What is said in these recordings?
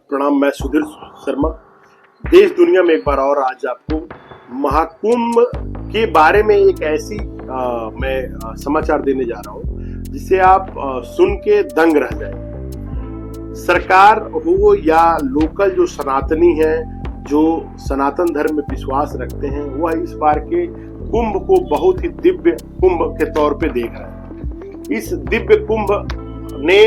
प्रणाम। मैं सुधीर शर्मा देश दुनिया में एक बार और आज आपको महाकुंभ के बारे में एक ऐसी मैं समाचार देने जा रहा हूँ जिसे आप सुन के दंग रह जाए। सरकार हो या लोकल जो सनातनी है, जो सनातन धर्म में विश्वास रखते हैं, वह इस बार के कुंभ को बहुत ही दिव्य कुंभ के तौर पे देख रहे हैं। इस दिव्य कुंभ ने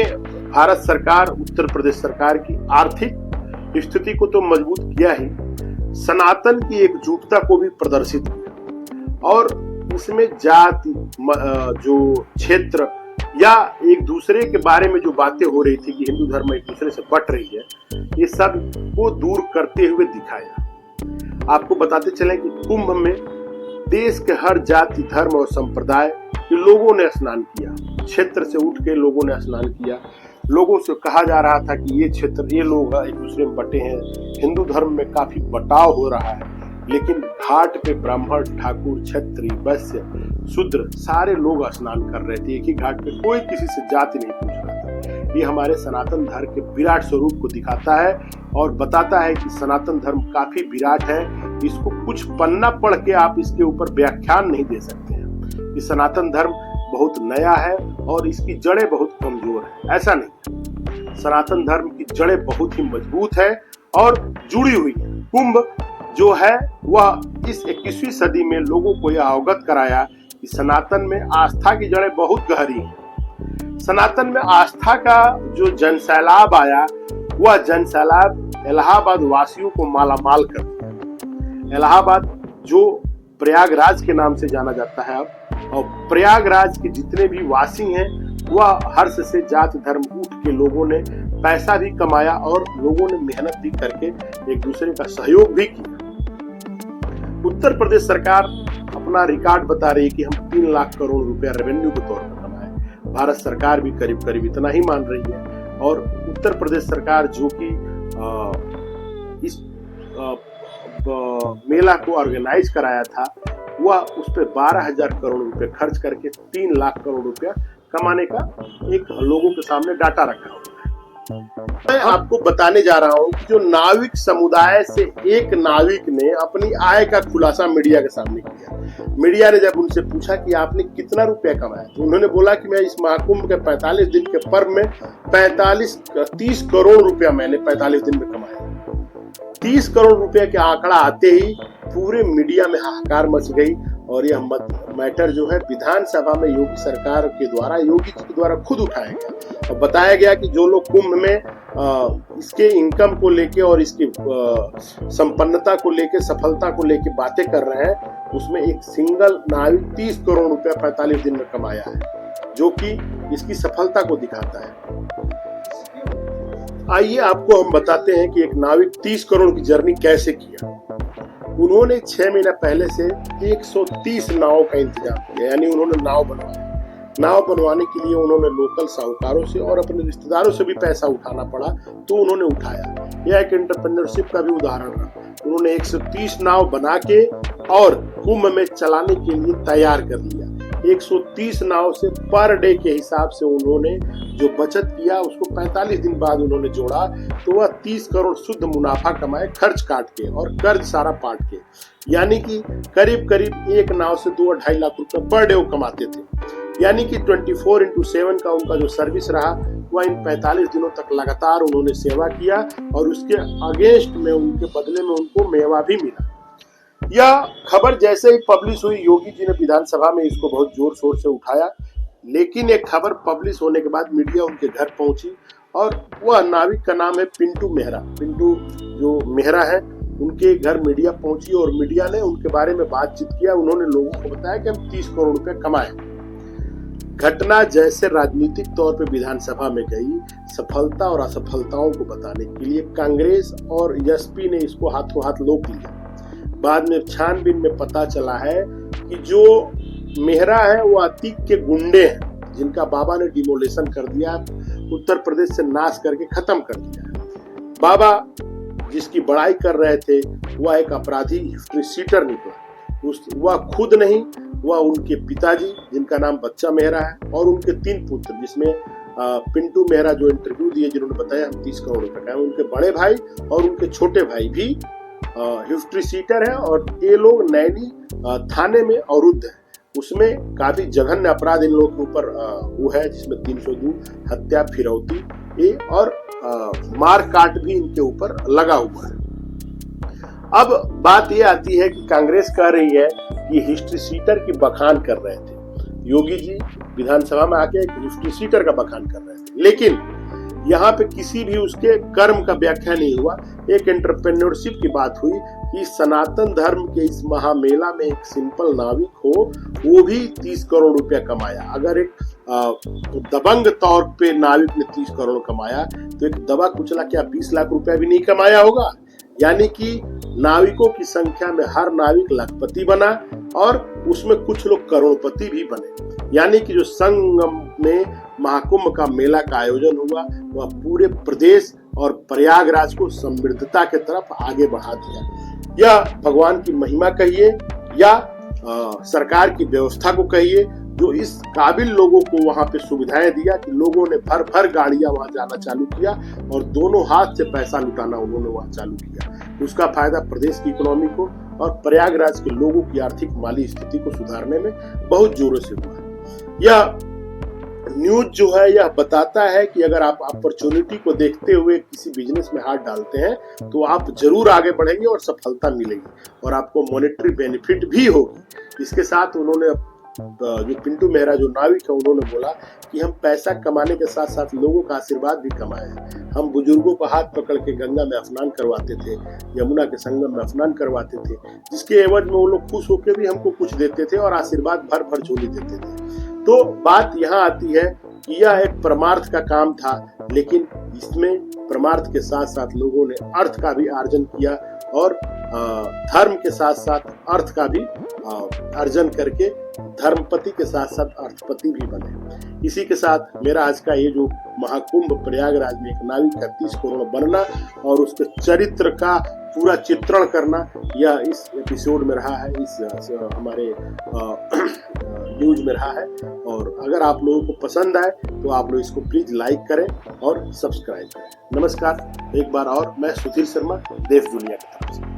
भारत सरकार, उत्तर प्रदेश सरकार की आर्थिक स्थिति को तो मजबूत किया ही, सनातन की एकजुटता को भी प्रदर्शित किया। और इसमें जाति, जो क्षेत्र या एक दूसरे के बारे में जो बातें हो रही थी कि हिंदू धर्म एक दूसरे से बट रही है, ये सब को दूर करते हुए दिखाया। आपको बताते चलें कि कुंभ में देश के हर जाति, धर्म और संप्रदाय के लोगों ने स्नान किया। क्षेत्र से उठ के लोगों ने स्नान किया। लोगों से कहा जा रहा था कि ये क्षेत्र, ये लोग एक दूसरे में बटे हैं, हिंदू धर्म में काफी बटाव हो रहा है। लेकिन घाट पे ब्राह्मण, ठाकुर, क्षत्रिय, वैश्य, शूद्र सारे लोग स्नान कर रहे थे। एक ही घाट पे कोई किसी से जाति नहीं पूछ रहा था। ये हमारे सनातन धर्म के विराट स्वरूप को दिखाता है और बताता है कि सनातन धर्म काफी विराट है। इसको कुछ पन्ना पढ़ के आप इसके ऊपर व्याख्यान नहीं दे सकते हैं। ये सनातन धर्म बहुत नया है और इसकी जड़ें बहुत कमजोर है, ऐसा नहीं। सनातन धर्म की जड़ें बहुत ही मजबूत है और जुड़ी हुई है। कुंभ जो है वह इस 21वीं सदी में लोगों को यह अवगत कराया कि सनातन में आस्था की जड़ें बहुत गहरी हैं। सनातन में आस्था का जो जनसैलाब आया, वह जनसैलाब इलाहाबाद वासियों को मालामाल कर दिया। इलाहाबाद जो प्रयागराज के नाम से जाना जाता है अब, और प्रयागराज के जितने भी वासी हैं, वह हर्ष से जात धर्म उठ के लोगों ने पैसा भी कमाया और लोगों ने मेहनत भी करके एक दूसरे का सहयोग भी किया। उत्तर प्रदेश सरकार अपना रिकॉर्ड बता रही है कि हम 3 लाख करोड़ रुपया रेवेन्यू के तौर पर कमाए। भारत सरकार भी करीब करीब इतना ही मान रही है। और उत्तर प्रदेश सरकार जो कि इस मेला को ऑर्गेनाइज कराया था, वह उस पर 12,000 करोड़ रुपए खर्च करके 3 लाख करोड़ रुपया कमाने का एक लोगों के सामने डाटा रखा हुआ है। मैं आपको बताने जा रहा हूं कि जो नाविक समुदाय से एक नाविक ने अपनी आय का खुलासा मीडिया के सामने किया। मीडिया ने जब उनसे पूछा कि आपने कितना रुपया कमाया, तो उन्होंने बोला कि मैं इस महाकुंभ के 45 दिन के पर्व में 30 करोड़ रुपया मैंने 45 दिन में कमाया। 30 करोड़ रुपया के आंकड़ा आते ही पूरे मीडिया में हाहाकार मच गई और यह मैटर जो है विधानसभा में योगी सरकार के द्वारा, योगी जी के द्वारा खुद उठाया गया और बताया गया कि जो लोग कुंभ में इसके इनकम को लेके और इसकी संपन्नता को लेके, सफलता को लेके बातें कर रहे हैं, उसमें एक सिंगल नाविक 30 करोड़ रुपया 45 दिन में कमाया है, जो कि इसकी सफलता को दिखाता है। आइए आपको हम बताते हैं कि एक नाविक 30 करोड़ की जर्नी कैसे किया। उन्होंने 6 महीना पहले से 130 नाव का इंतजाम किया, यानी उन्होंने नाव बनवाया। नाव बनवाने के लिए उन्होंने लोकल साहूकारों से और अपने रिश्तेदारों से भी पैसा उठाना पड़ा, तो उन्होंने उठाया। यह एक एंटरप्रेन्योरशिप का भी उदाहरण रहा। उन्होंने 130 नाव बना के और कुंभ में चलाने के लिए तैयार कर लिया। 130 नाव से पर डे के हिसाब से उन्होंने जो बचत किया, उसको 45 दिन बाद उन्होंने जोड़ा, तो वह 30 करोड़ शुद्ध मुनाफा कमाए, खर्च काट के और कर्ज सारा पाट के। यानी कि करीब करीब एक नाव से 2-2.5 लाख रुपए पर डे वो कमाते थे। यानी कि 24/7 का उनका जो सर्विस रहा, वह इन 45 दिनों तक लगातार उन्होंने सेवा किया और उसके अगेंस्ट में, उनके बदले में उनको मेवा भी मिला। यह खबर जैसे ही पब्लिश हुई, योगी जी ने विधानसभा में इसको बहुत जोर शोर से उठाया। लेकिन एक खबर पब्लिश होने के बाद मीडिया उनके घर पहुंची और वह नाविक का नाम है पिंटू मेहरा। पिंटू जो मेहरा है, उनके घर मीडिया पहुंची और मीडिया ने उनके बारे में बातचीत किया। उन्होंने लोगों को बताया कि हम 30 करोड़ रुपए कमाए। घटना जैसे राजनीतिक तौर पे विधानसभा में गई, सफलता और असफलताओं को बताने के लिए कांग्रेस और एसपी ने इसको हाथों हाथ लोक लिया। बाद में छानबीन में पता चला है कि जो मेहरा है वो अतीक के गुंडे हैं, जिनका बाबा ने डिमोलेशन कर दिया, उत्तर प्रदेश से नाश करके खत्म कर दिया। बाबा जिसकी बड़ाई कर रहे थे, वह एक अपराधी हिस्ट्री सीटर निकला। वह खुद नहीं, वह उनके पिताजी, जिनका नाम बच्चा मेहरा है, और उनके 3 पुत्र, जिसमें पिंटू मेहरा जो इंटरव्यू दिए, जिन्होंने बताया हम 30 करोड़ रुपए का है, उनके बड़े भाई और उनके छोटे भाई भी हिस्ट्री सीटर है और ये लोग नैनी थाने में अवरुद्ध है। उसमें काफी जघन्य अपराध इन लोगों के ऊपर वो है, जिसमें 302 हत्या, फिरौती ये और मार काट भी इनके ऊपर लगा हुआ है। अब बात ये आती है कि कांग्रेस कह रही है कि हिस्ट्री सीटर की बखान कर रहे थे, योगी जी विधानसभा में आके हिस्ट्री सीटर का बखान कर रहे थे, लेकिन यहाँ पे किसी भी उसके कर्म का व्याख्या नहीं हुआ। एक एंटरप्रेन्योरशिप की बात हुई कि सनातन धर्म के इस महामेला में एक सिंपल नाविक हो, वो भी 30 करोड़ रुपया कमाया। अगर एक दबंग तौर पे नाविक ने 30 करोड़ कमाया तो एक दबा कुचला क्या 20 लाख रुपया भी नहीं कमाया होगा। यानी कि नाविकों की संख्या में हर नाविक लखपति बना और उसमें कुछ लोग करोड़पति भी बने। यानी कि जो संगम में महाकुंभ का मेला का आयोजन हुआ वह पूरे प्रदेश और प्रयागराज को समृद्धता के तरफ आगे बढ़ा दिया। यह भगवान की महिमा कहिए या सरकार की व्यवस्था को कहिए, जो इस काबिल लोगों को वहां पे सुविधाएं दिया कि लोगों ने भर भर गाड़ियां वहां जाना चालू किया और दोनों हाथ से पैसा लुटाना उन्होंने वहां चालू किया। उसका फायदा प्रदेश की इकोनॉमी को और प्रयागराज के लोगों की आर्थिक माली स्थिति को सुधारने में बहुत जोरों से हुआ। यह न्यूज जो है यह बताता है कि अगर आप अपॉर्चुनिटी को देखते हुए किसी बिजनेस में हाथ डालते हैं तो आप जरूर आगे बढ़ेंगे और सफलता मिलेगी और आपको मॉनेटरी बेनिफिट भी होगी। इसके साथ उन्होंने जो पिंटू मेहरा जो नाविक है उन्होंने बोला कि हम पैसा कमाने के साथ साथ लोगों का आशीर्वाद भी कमाए हैं। हम बुजुर्गों को हाथ पकड़ के गंगा में स्नान करवाते थे, यमुना के संगम में स्नान करवाते थे, जिसके एवज में वो लोग खुश होकर भी हमको कुछ देते थे और आशीर्वाद भर भर झोली देते थे। तो बात यहाँ आती है कि यह एक परमार्थ का काम था, लेकिन इसमें परमार्थ के साथ साथ लोगों ने अर्थ का भी अर्जन किया और धर्म के साथ साथ अर्थ का भी अर्जन करके धर्मपति के साथ साथ अर्थपति भी बने। इसी के साथ मेरा आज का ये जो महाकुंभ प्रयागराज में एक नाविक का 30 करोड़ बनना और उसके चरित्र का पूरा चित्रण करना, यह इस एपिसोड में रहा है, इस हमारे न्यूज में रहा है। और अगर आप लोगों को पसंद आए तो आप लोग इसको प्लीज लाइक करें और सब्सक्राइब करें। नमस्कार एक बार और, मैं सुधीर शर्मा, देश दुनिया की तरफ से।